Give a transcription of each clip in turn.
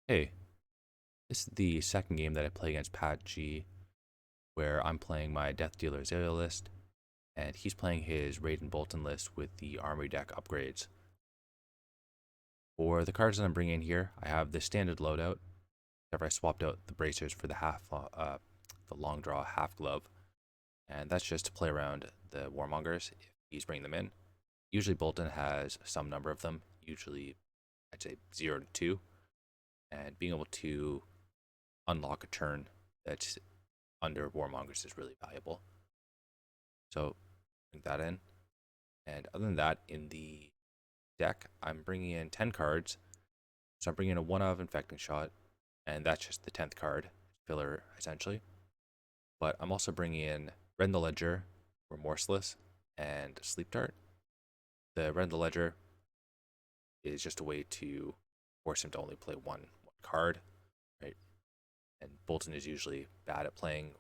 Hey, this is the second game that I play against Pat G, where I'm playing my Death Dealer Azalea list, and he's playing his Raydn Boltyn list with the Armoury Deck upgrades. For the cards that I'm bringing in here, I have the standard loadout. However, I swapped out the bracers for the long draw half glove, and that's just to play around the Warmongers if he's bringing them in. Usually Boltyn has some number of them, usually I'd say 0 to 2, and being able to unlock a turn that's under Warmongers is really valuable. So bring that in. And other than that, in the deck, I'm bringing in 10 cards. So I'm bringing in a 1 of Infecting Shot, and that's just the 10th card, filler essentially. But I'm also bringing in Raydn the Ledger, Remorseless, and Sleep Dart. The Raydn the Ledger is just a way to force him to only play one card, right? And Boltyn is usually bad at playing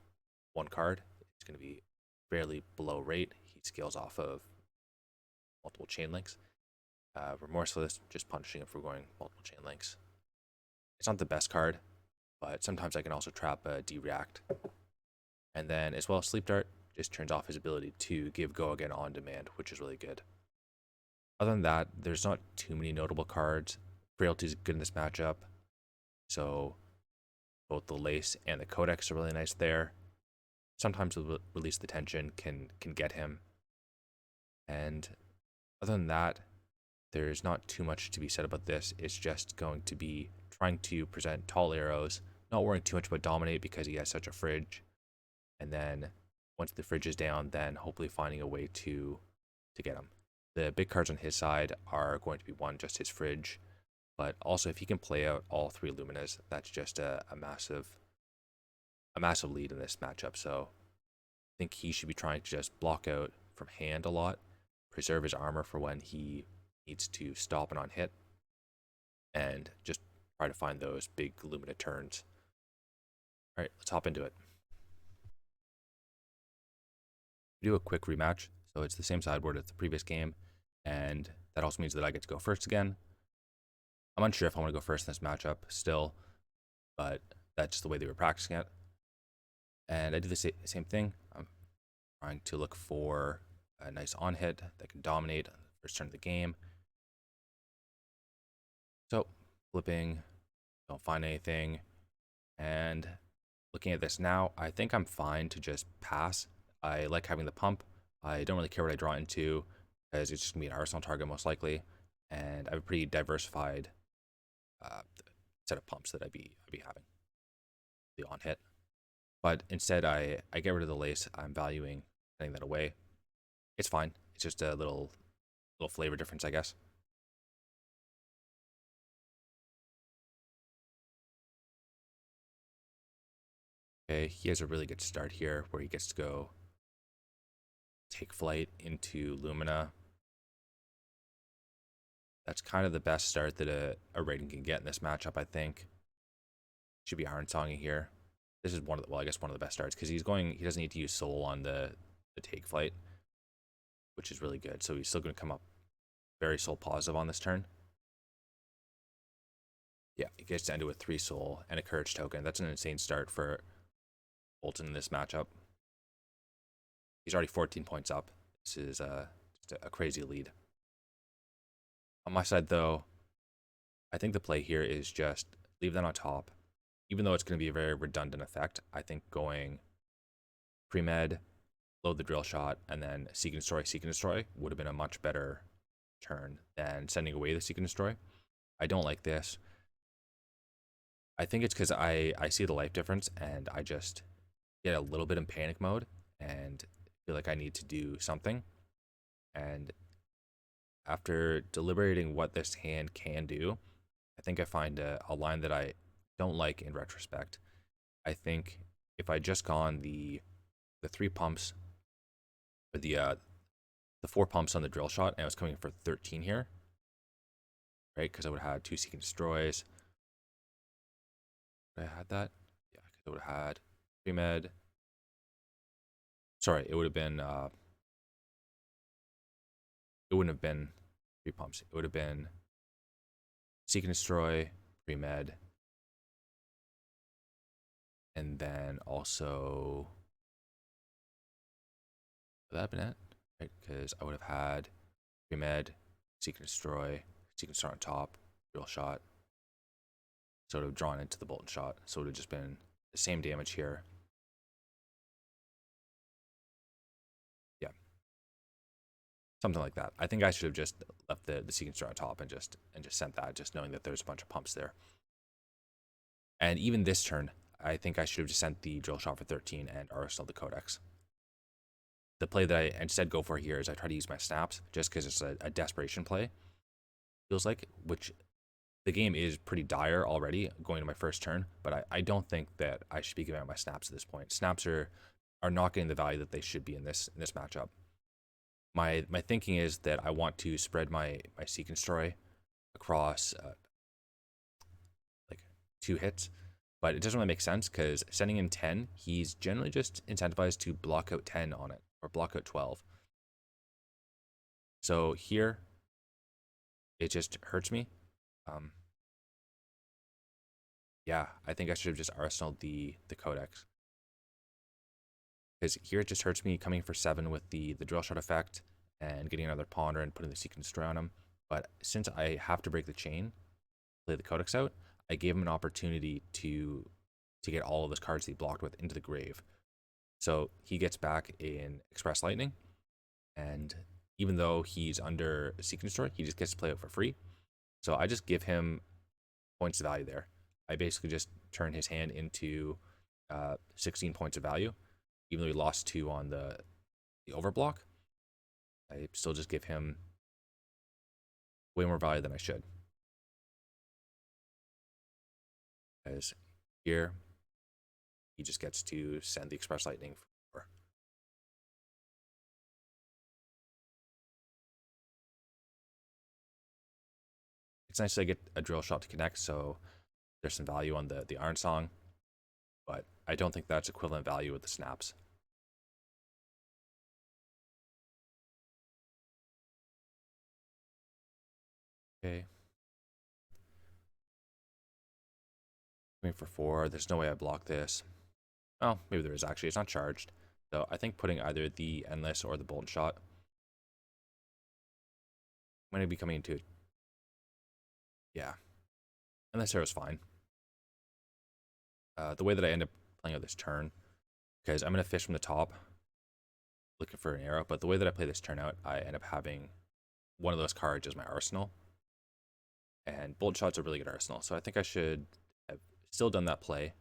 one card. It's going to be fairly below rate. He scales off of multiple chain links. Remorseless, just punishing him for going multiple chain links. It's not the best card, but sometimes I can also trap a D-React. And then as well, Sleep Dart just turns off his ability to give go again on demand, which is really good. Other than that, there's not too many notable cards. Frailty is good in this matchup, so both the Lace and the Codex are really nice there. Sometimes the Release the Tension can get him. And other than that, there's not too much to be said about this. It's just going to be trying to present tall arrows, not worrying too much about Dominate because he has such a fridge. And then once the fridge is down, then hopefully finding a way to get him. The big cards on his side are going to be one, just his fridge, but also if he can play out all three Luminas, that's just a massive lead in this matchup. So I think he should be trying to just block out from hand a lot, preserve his armor for when he needs to stop and on hit, and just try to find those big Lumina turns. All right, let's hop into it. Do a quick rematch, so it's the same sideboard as the previous game, and that also means that I get to go first again. I'm unsure if I want to go first in this matchup still, but that's just the way they were practicing it. And I do the same thing. I'm trying to look for a nice on hit that can dominate the first turn of the game. So flipping, don't find anything, and looking at this now, I think I'm fine to just pass. I like having the pump. I don't really care what I draw into, because it's just gonna be an arsenal target most likely, and I have a pretty diversified set of pumps that I'd be having the on hit. But instead, I get rid of the Lace. I'm valuing sending that away. It's fine. It's just a little flavor difference, I guess. Okay, he has a really good start here where he gets to go take flight into Lumina. That's kind of the best start that a Raydn can get in this matchup, I think. Should be Iron Songing here. This is one of the, well, I guess one of the best starts because he doesn't need to use Soul on the take flight, which is really good. So he's still going to come up very Soul positive on this turn. Yeah, he gets to end it with 3 Soul and a Courage token. That's an insane start for Boltyn in this matchup. He's already 14 points up. This is just a crazy lead. On my side, though, I think the play here is just leave that on top. Even though it's going to be a very redundant effect, I think going pre-med, load the drill shot, and then seek and destroy would have been a much better turn than sending away the seek and destroy. I don't like this. I think it's because I see the life difference and I just get a little bit in panic mode and feel like I need to do something. And after deliberating what this hand can do, I think I find a line that I don't like in retrospect. I think if I just gone the 3 pumps, or the 4 pumps on the drill shot, and I was coming for 13 here, right? Because I would have had 2 Seek and Destroys. Would I had that? Yeah, because I would have had pre-med. Sorry, it would have been. It wouldn't have been 3 pumps. It would have been Seek and Destroy, pre-med, And then also, would that have been it? Right? Because I would have had Premed, Seek and Destroy, Seek and Start on top, Drill Shot. So it would have drawn into the Boltyn Shot. So it would have just been the same damage here. Yeah. Something like that. I think I should have just left the Seek and Start on top and just sent that, just knowing that there's a bunch of pumps there. And even this turn, I think I should have just sent the Drill Shot for 13 and Arsenal the Codex. The play that I instead go for here is I try to use my snaps just because it's a desperation play, feels like, which the game is pretty dire already going to my first turn, but I don't think that I should be giving out my snaps at this point. Snaps are not getting the value that they should be in this matchup. My thinking is that I want to spread my Seek and Destroy across like 2 hits, but it doesn't really make sense because sending in 10, he's generally just incentivized to block out 10 on it, or block out 12. So here, it just hurts me. Yeah, I think I should have just arsenaled the Codex. Because here it just hurts me coming for 7 with the Drill Shot effect and getting another Ponder and putting the Seek and Destroy on him. But since I have to break the chain, play the Codex out, I gave him an opportunity to get all of those cards that he blocked with into the grave. So he gets back in Express Lightning, and even though he's under Seek and Destroy, he just gets to play it for free. So I just give him points of value there. I basically just turn his hand into 16 points of value. Even though he lost 2 on the overblock, I still just give him way more value than I should. As here, he just gets to send the Express Lightning for 4. It's nice to get a Drill Shot to connect, so there's some value on the Iron Song, but I don't think that's equivalent value with the snaps. Okay. Coming for 4. There's no way I block this. Oh, maybe there is actually. It's not charged. So I think putting either the Endless or the Boltyn Shot. I'm going to be coming into it. Yeah. Endless Arrow is fine. The way that I end up playing out this turn, because I'm going to fish from the top, looking for an arrow, but the way that I play this turn out, I end up having one of those cards as my arsenal. And Boltyn Shot's a really good arsenal, so I think I should have still done that play.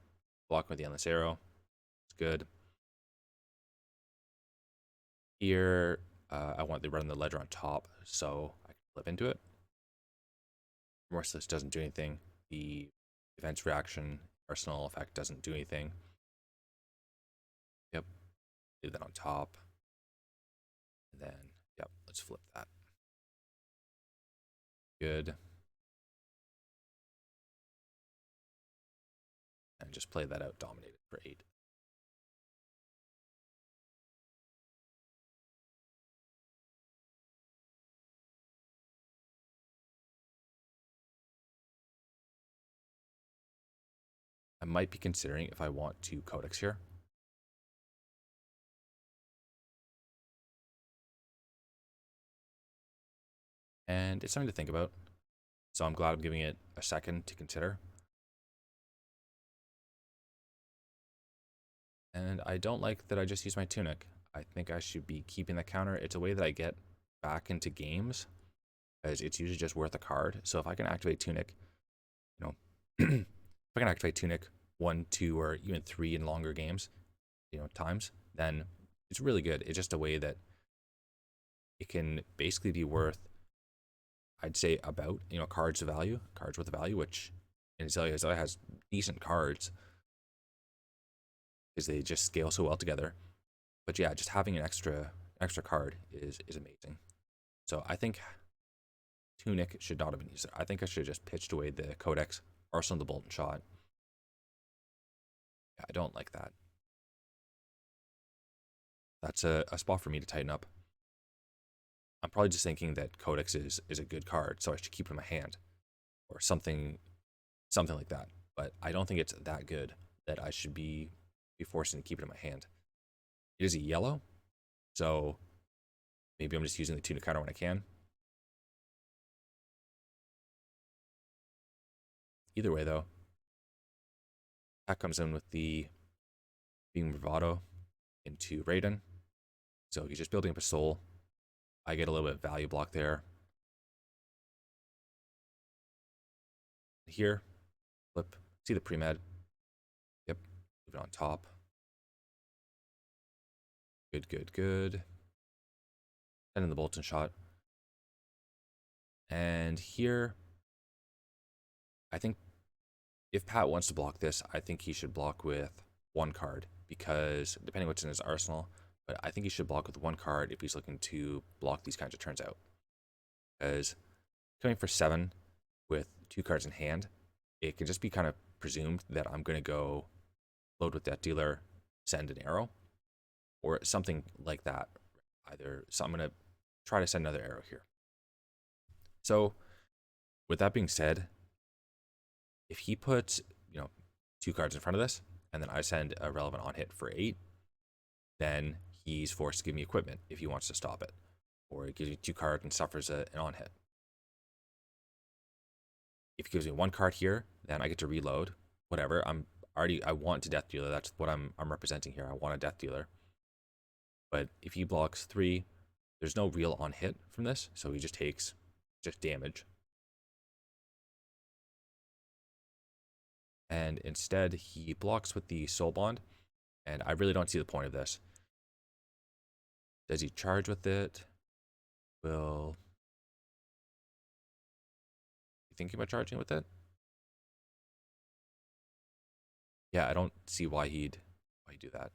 Block with the Endless Arrow. It's good. Here, I want to run the ledger on top, so I can flip into it. Remorseless doesn't do anything. The events reaction arsenal effect doesn't do anything. Yep. Do that on top. And then, yep, let's flip that. Good. And just play that out dominated for 8. I might be considering if I want to Codex here. And it's something to think about. So I'm glad I'm giving it a second to consider. And I don't like that I just used my Tunic. I think I should be keeping the counter. It's a way that I get back into games, as it's usually just worth a card. So if I can activate Tunic, you know, if I can activate Tunic 1, 2, or even 3 in longer games, times, then it's really good. It's just a way that it can basically be worth, I'd say, about, cards with a value, which in Azalea has decent cards because they just scale so well together. But yeah, just having an extra card is amazing. So I think Tunic should not have been used there. I think I should have just pitched away the Codex, arsenal the Boltyn Shot. Yeah, I don't like that. That's a spot for me to tighten up. I'm probably just thinking that Codex is a good card, so I should keep it in my hand, or something like that. But I don't think it's that good that I should be forcing to keep it in my hand. It is a yellow, so maybe I'm just using the tuna counter when I can. Either way, though, that comes in with the being bravado into Raydn. So he's just building up a soul. I get a little bit of value block there. Here, flip, see the pre-med. Yep, move it on top. Good, good, good. And then the Boltyn shot. And here, I think if Pat wants to block this, I think he should block with one card, because depending what's in his arsenal, but I think he should block with one card if he's looking to block these kinds of turns out. Because coming for 7 with 2 cards in hand, it can just be kind of presumed that I'm going to go load with Death Dealer, send an arrow, or something like that. So I'm going to try to send another arrow here. So with that being said, if he puts, 2 cards in front of this, and then I send a relevant on hit for 8, then he's forced to give me equipment if he wants to stop it. Or he gives me 2 cards and suffers an on hit. If he gives me 1 card here, then I get to reload. Whatever. I want to Death Dealer. That's what I'm representing here. I want a Death Dealer. But if he blocks 3, there's no real on hit from this, so he just takes damage. And instead, he blocks with the Soul Bond, and I really don't see the point of this. Does he charge with it? You thinking about charging with it? Yeah, I don't see why he'd do that.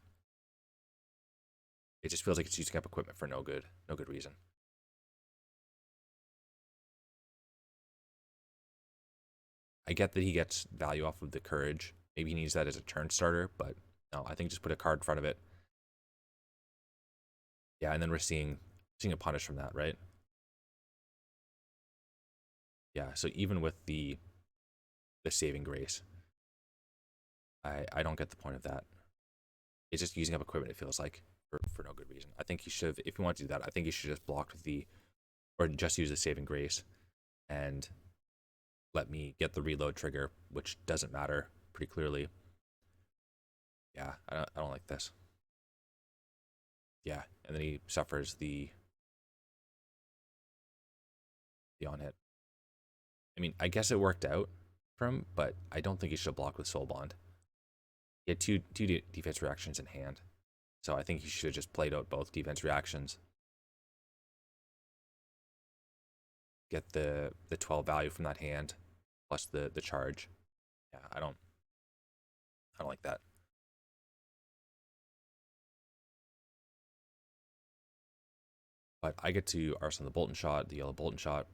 It just feels like it's using up equipment for no good reason. I get that he gets value off of the courage. Maybe he needs that as a turn starter, but no, I think just put a card in front of it. Yeah, and then we're seeing a punish from that, right? Yeah, so even with the saving grace, I don't get the point of that. It's just using up equipment, it feels like, for no good reason. I think he should have, if you want to do that, I think he should just block with or just use the saving grace and let me get the reload trigger, which doesn't matter pretty clearly. Yeah, I don't like this. Yeah, and then he suffers the on hit. I mean, I guess it worked out for him, but I don't think he should block with Soul Bond. He had two defense reactions in hand, so I think he should have just played out both defense reactions. Get the 12 value from that hand, plus the charge. Yeah, I don't like that. But I get to arsenal the Boltyn shot, the yellow Boltyn shot,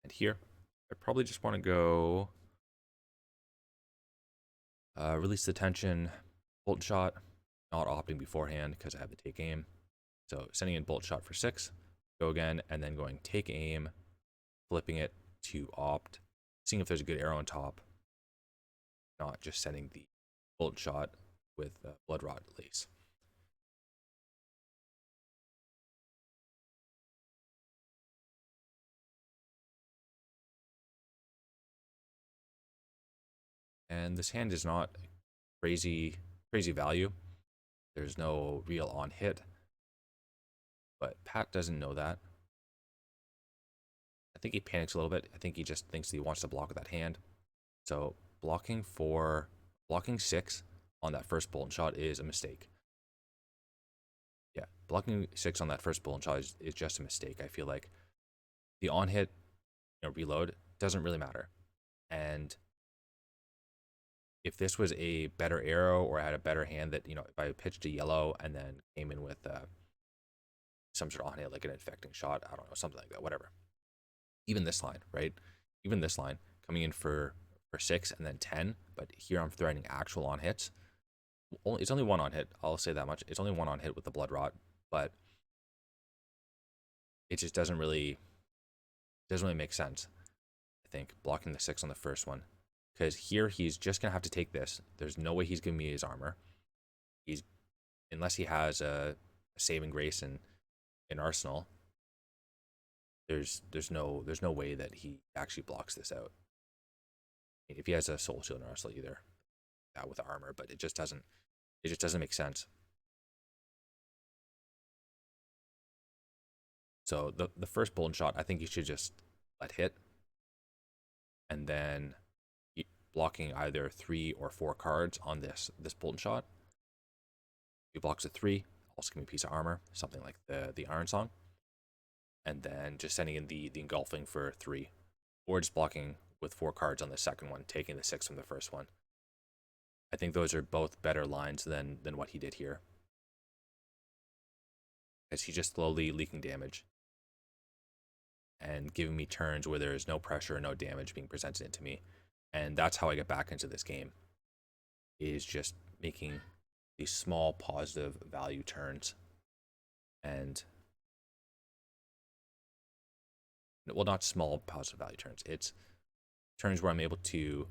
and here I probably just want to go release the tension, Boltyn shot, not opting beforehand because I have the take aim. So sending in Bolt shot for 6, go again, and then going take aim, flipping it to opt, seeing if there's a good arrow on top, not just sending the Bolt shot with Bloodrot lace. And this hand is not crazy value. There's no real on hit, but Pat doesn't know that. I think he panics a little bit. I think he just thinks that he wants to block with that hand. So blocking 6 on that first Boltyn shot is a mistake. Yeah, blocking 6 on that first Boltyn shot is just a mistake. I feel like the on hit, reload doesn't really matter. And if this was a better arrow or I had a better hand that, if I pitched a yellow and then came in with some sort of on hit, like an infecting shot, I don't know, something like that, whatever. Even this line, right? Even this line coming in for 6 and then 10, but here I'm threatening actual on hits. It's only 1 on hit, I'll say that much. It's only 1 on hit with the Bloodrot, but it just doesn't really make sense. I think blocking the 6 on the first one because here he's just gonna have to take this. There's no way he's giving me his armor. He's unless he has a saving grace in arsenal. There's no way that he actually blocks this out. If he has a soul shield in arsenal, either that with armor, but it just doesn't make sense. So the first Boltyn shot, I think you should just let hit, and then blocking either 3 or 4 cards on this Boltyn shot. He blocks a 3, also give me a piece of armor, something like the Iron Song, and then just sending in the engulfing for 3, or just blocking with 4 cards on the second one, taking the 6 from the first one. I think those are both better lines than what he did here, as he's just slowly leaking damage and giving me turns where there is no pressure or no damage being presented into me. And that's how I get back into this game, is just making these small positive value turns. And, well, not small positive value turns. It's turns where I'm able to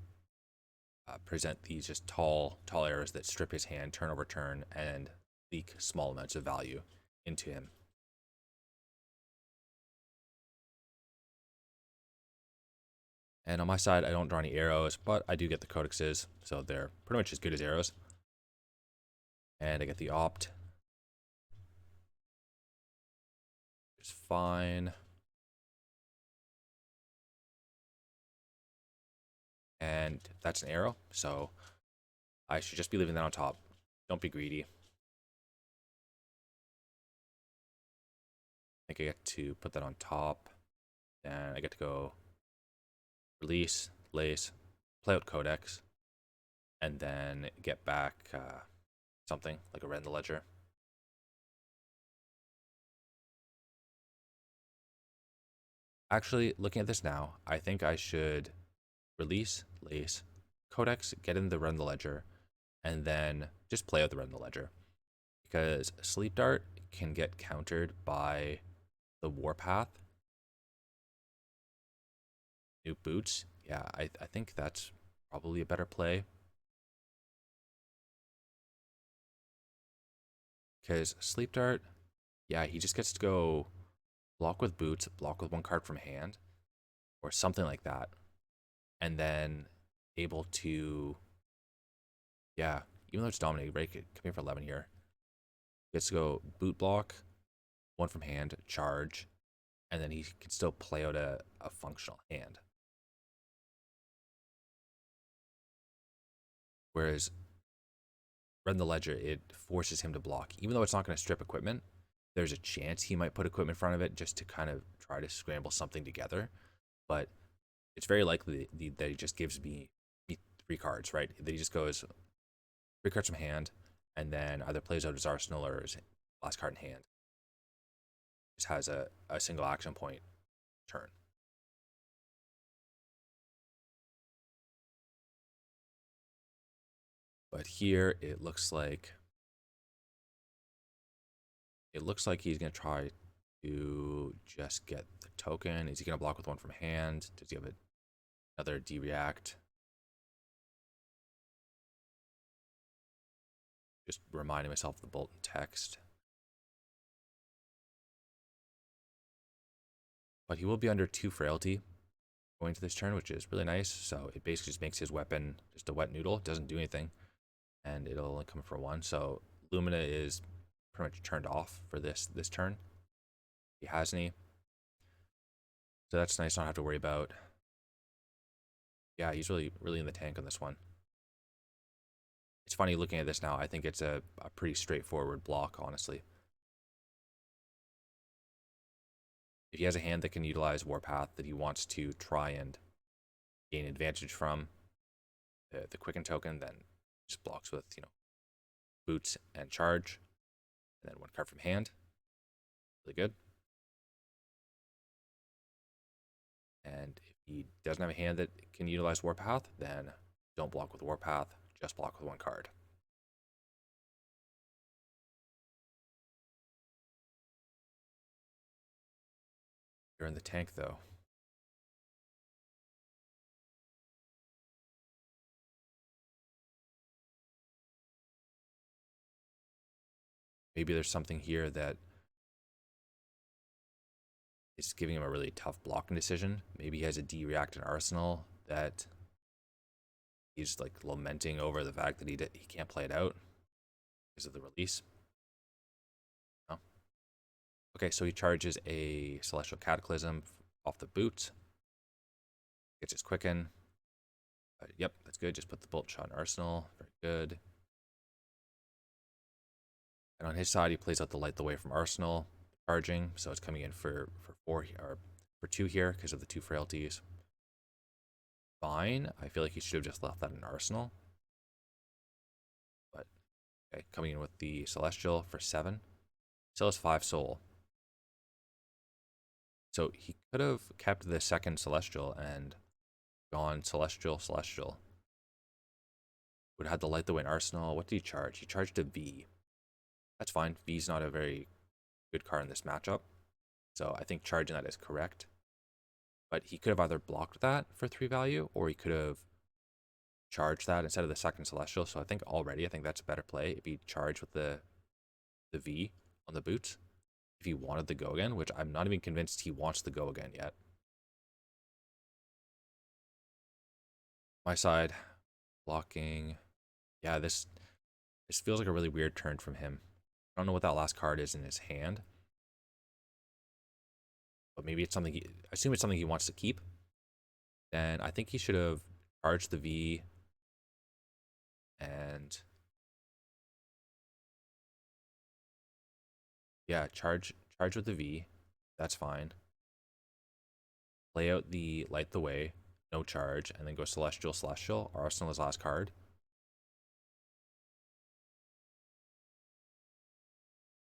present these just tall arrows that strip his hand turn over turn and leak small amounts of value into him. And on my side, I don't draw any arrows, but I do get the codexes, so they're pretty much as good as arrows. And I get the opt. It's fine. And that's an arrow, so I should just be leaving that on top. Don't be greedy. I think I get to put that on top. Then I get to go release, lace, play out Codex, and then get back something like a Raydn the Ledger. Actually, looking at this now, I think I should release, lace, Codex, get in the Raydn the Ledger, and then just play out the Raydn the Ledger. Because Sleep Dart can get countered by the Warpath. New boots. Yeah, I think that's probably a better play. Because Sleep Dart, yeah, he just gets to go block with boots, block with 1 card from hand, or something like that. And then able to, yeah, even though it's dominating, right? Come here for 11 here. Gets to go boot block, 1 from hand, charge, and then he can still play out a functional hand. Whereas Raydn the Ledger, it forces him to block. Even though it's not going to strip equipment, there's a chance he might put equipment in front of it just to kind of try to scramble something together. But it's very likely that he just gives me 3 cards, right? That he just goes 3 cards from hand, and then either plays out his arsenal or his last card in hand. Just has a single action point turn. But here it looks like he's gonna try to just get the token. Is he gonna block with 1 from hand? Does he have another D-react? Just reminding myself of the Boltyn text. But he will be under 2 Frailty going to this turn, which is really nice. So it basically just makes his weapon just a wet noodle. It doesn't do anything, and it'll only come for 1. So Lumina is pretty much turned off for this turn. He has any. So that's nice, not have to worry about. Yeah, he's really in the tank on this one. It's funny looking at this now. I think it's a pretty straightforward block, honestly. If he has a hand that can utilize Warpath that he wants to try and gain advantage from the Quicken token, then just blocks with, boots and charge, and then 1 card from hand. Really good. And if he doesn't have a hand that can utilize Warpath, then don't block with Warpath, just block with 1 card. You're in the tank, though. maybe there's something here that is giving him a really tough blocking decision. Maybe he has a D-React in Arsenal that he's like lamenting over the fact that he can't play it out because of the release. No. Okay, so he charges a Celestial Cataclysm off the boot. Gets his Quicken. Yep, that's good. Just put the Bolt Shot in Arsenal. Very good. And on his side, he plays out the Light the Way from Arsenal, charging. So it's coming in for 4 or for 2 here because of the 2 frailties. Fine. I feel like he should have just left that in Arsenal. But okay, coming in with the Celestial for 7. Still has 5 soul. So he could have kept the second Celestial and gone Celestial. Would have had the Light the Way in Arsenal. What did he charge? He charged a V. That's fine. V's not a very good card in this matchup. So I think charging that is correct. But he could have either blocked that for 3 value, or he could have charged that instead of the second Celestial. So I think that's a better play if he charged with the V on the boots. If he wanted the go again, which I'm not even convinced he wants the go again yet. My side, blocking. Yeah, this feels like a really weird turn from him. I don't know what that last card is in his hand. But maybe it's something I assume it's something he wants to keep. Then I think he should have charged the V and yeah, charge with the V. That's fine. Play out the Light the Way, no charge, and then go Celestial, Arsenal his last card.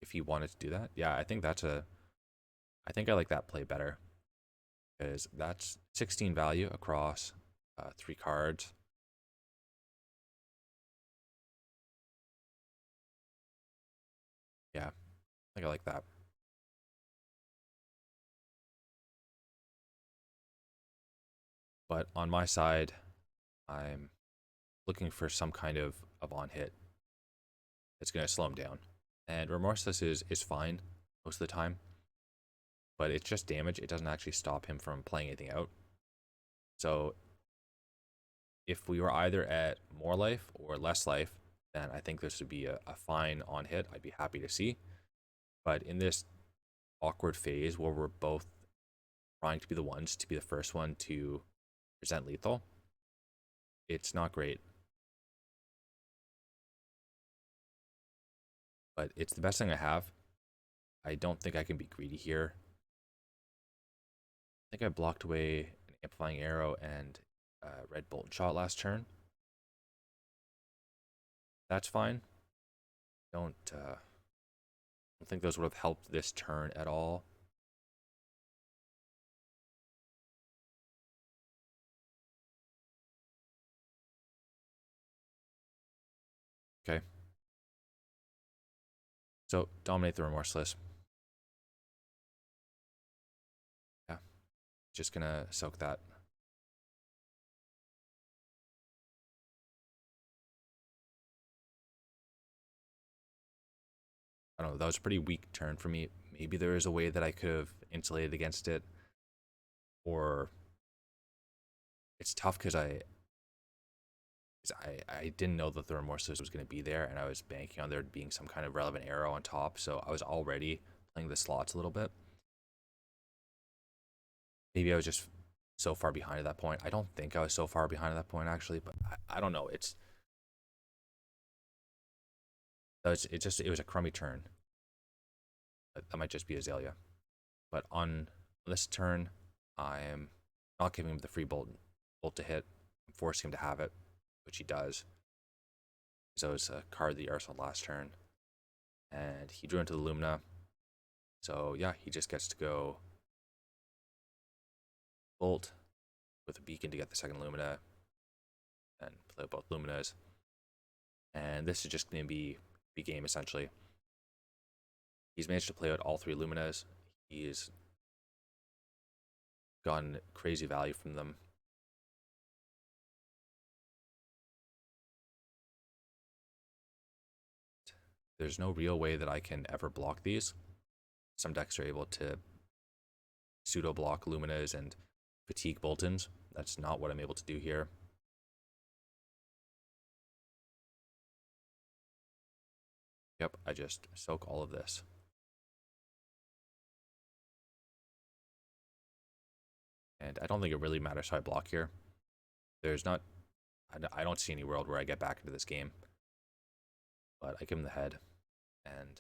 If he wanted to do that. Yeah, I think I like that play better. Because that's 16 value across 3 cards. Yeah, I think I like that. But on my side, I'm looking for some kind of on hit that's going to slow him down. And Remorseless is fine most of the time. But it's just damage. It doesn't actually stop him from playing anything out. So if we were either at more life or less life, then I think this would be a fine on hit. I'd be happy to see. But in this awkward phase where we're both trying to be the ones to be the first one to present lethal, it's not great. But it's the best thing I have. I don't think I can be greedy here. I think I blocked away an Amplifying Arrow and Raydn Boltyn shot last turn. That's fine. Don't think those would have helped this turn at all. Okay. So dominate the Remorseless. Yeah. Just gonna soak that. I don't know, that was a pretty weak turn for me. Maybe there is a way that I could have insulated against it. Or it's tough because I didn't know that the Remorseless was going to be there, and I was banking on there being some kind of relevant arrow on top, so I was already playing the slots a little bit. Maybe I was just so far behind at that point. I don't think I was so far behind at that point, actually, but I don't know. It was a crummy turn. That might just be Azalea. But on this turn, I am not giving him the free bolt to hit. I'm forcing him to have it, which he does. So it's a card that he arsenaled last turn. And he drew into the Lumina. So yeah, he just gets to go Bolt with a beacon to get the second Lumina. And play both Luminas. And this is just going to be game essentially. He's managed to play out all 3 Luminas. He's gotten crazy value from them. there's no real way that I can ever block these. Some decks are able to pseudo block Luminas and fatigue Boltyns. That's not what I'm able to do here. Yep, I just soak all of this. And I don't think it really matters how I block here. There's not, I don't see any world where I get back into this game. But I give him the head, and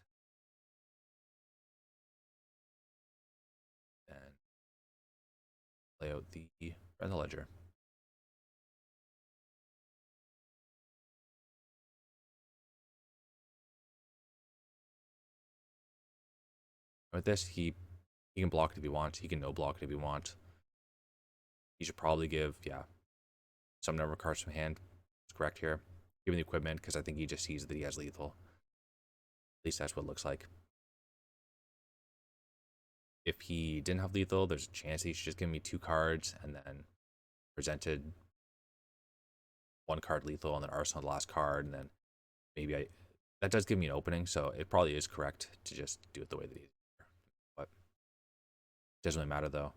then play out the Red Ledger. With this, he can block it if he wants. He can no block it if he wants. He should probably give, yeah, some number of cards from hand. That's correct here. Give him the equipment because I think he just sees that he has lethal. At least that's what it looks like. If he didn't have lethal, there's a chance he should just give me 2 cards and then presented 1 card lethal and then arsenal the last card, and then maybe that does give me an opening, so it probably is correct to just do it the way that he did. But it doesn't really matter though,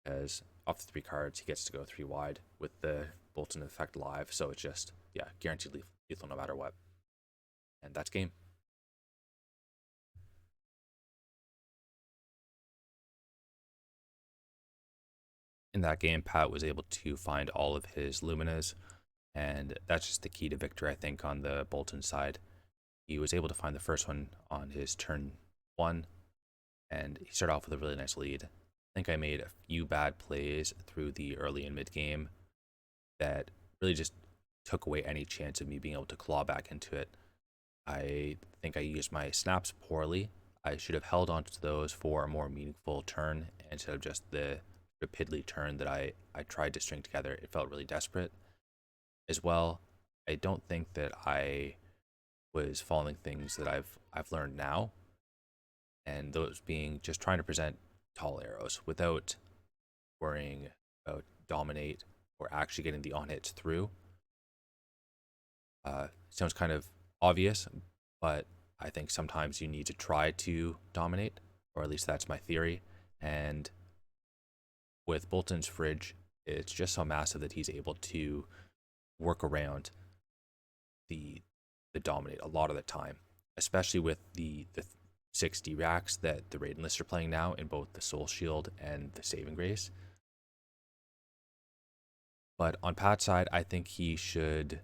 because off the 3 cards he gets to go 3 wide with the Boltyn effect live, so it's just, yeah, guaranteed lethal no matter what. And that's game. In that game, Pat was able to find all of his Luminas, and that's just the key to victory, I think, on the Boltyn side. He was able to find the first one on his turn 1, and he started off with a really nice lead. I think I made a few bad plays through the early and mid game that really just took away any chance of me being able to claw back into it. I think I used my snaps poorly. I should have held on to those for a more meaningful turn instead of just the piddly turn that I tried to string together. It felt really desperate. As well, I don't think that I was following things that I've learned now, and those being just trying to present tall arrows without worrying about dominate or actually getting the on hits through. Sounds kind of obvious, but I think sometimes you need to try to dominate, or at least that's my theory. And with Boltyn's fridge, it's just so massive that he's able to work around the dominate a lot of the time, especially with the 60 racks that the Raydn lists are playing now in both the Soul Shield and the Saving Grace. But on Pat's side, I think he should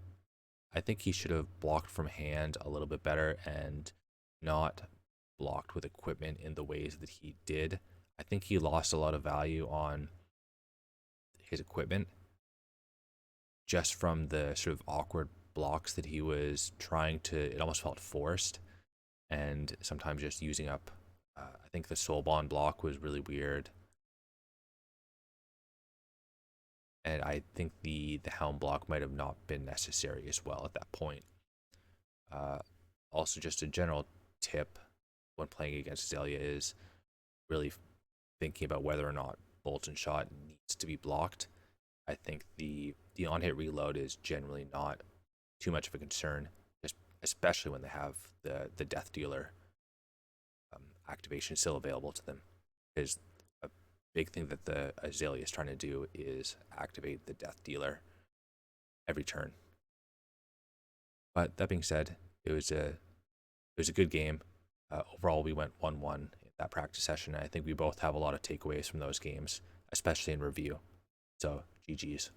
have blocked from hand a little bit better and not blocked with equipment in the ways that he did. I think he lost a lot of value on his equipment just from the sort of awkward blocks that he was trying to, it almost felt forced, and sometimes just using up, I think the Soul Bond block was really weird. And I think the Helm block might have not been necessary as well at that point. Also, just a general tip when playing against Azalea is really thinking about whether or not Boltyn Shot needs to be blocked. I think the on-hit reload is generally not too much of a concern, especially when they have the Death Dealer activation still available to them. Because a big thing that the Azalea is trying to do is activate the Death Dealer every turn. But that being said, it was a good game. Overall, we went 1-1 in that practice session. And I think we both have a lot of takeaways from those games, especially in review. So, GG's.